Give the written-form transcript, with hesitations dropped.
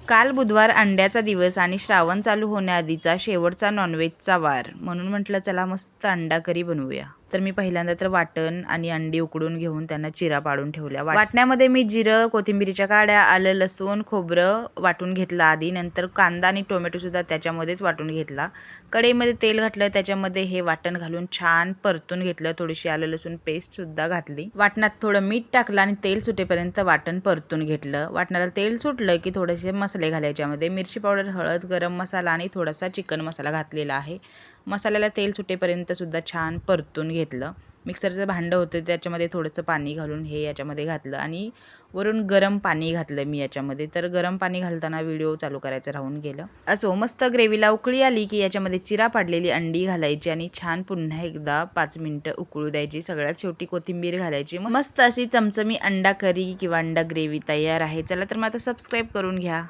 काल बुधवार अंड्याचा दिवस आणि श्रावण चालू होण्याआधीचा शेवटचा नॉनव्हेजचा वार म्हणून म्हटलं चला मस्त अंडा करी बनवूया. तर मी पहिल्यांदा तर वाटण आणि अंडी उकडून घेऊन त्यांना चिरा पाडून ठेवल्या. वाटण्यामध्ये मी जिरं, कोथिंबीरीच्या काड्या, आलं, लसूण, खोबरं वाटून घेतलं आधी. नंतर कांदा आणि टोमॅटोसुद्धा त्याच्यामध्येच वाटून घेतला. कढईमध्ये तेल घातलं, त्याच्यामध्ये हे वाटण घालून छान परतून घेतलं. थोडीशी आलं लसूण पेस्टसुद्धा घातली. वाटणात थोडं मीठ टाकलं आणि तेल सुटेपर्यंत वाटण परतून घेतलं. वाटणाला तेल सुटलं की थोडेसे मसाले घालायचे. यामध्ये मिरची पावडर, हळद, गरम मसाला आणि थोडासा चिकन मसाला घातलेला आहे. मसाल्याला तेल सुटेपर्यंत सुद्धा छान परतून घेतलं. मिक्सरचं भांडं होतं त्याच्यामध्ये थोडंसं पाणी घालून हे याच्यामध्ये घातलं आणि वरून गरम पाणी घातलं मी याच्यामध्ये. तर गरम पाणी घालताना व्हिडिओ चालू करायचं राहून गेलं. असो मस्त ग्रेव्हीला उकळी आली की याच्यामध्ये चिरा पाडलेली अंडी घालायची आणि छान पुन्हा एकदा 5 मिनिटं उकळू द्यायची. सगळ्यात शेवटी कोथिंबीर घालायची. मस्त अशी चमचमी अंडा करी किंवा अंडा ग्रेव्ही तयार आहे. चला तर मग आता सबस्क्राईब करून घ्या.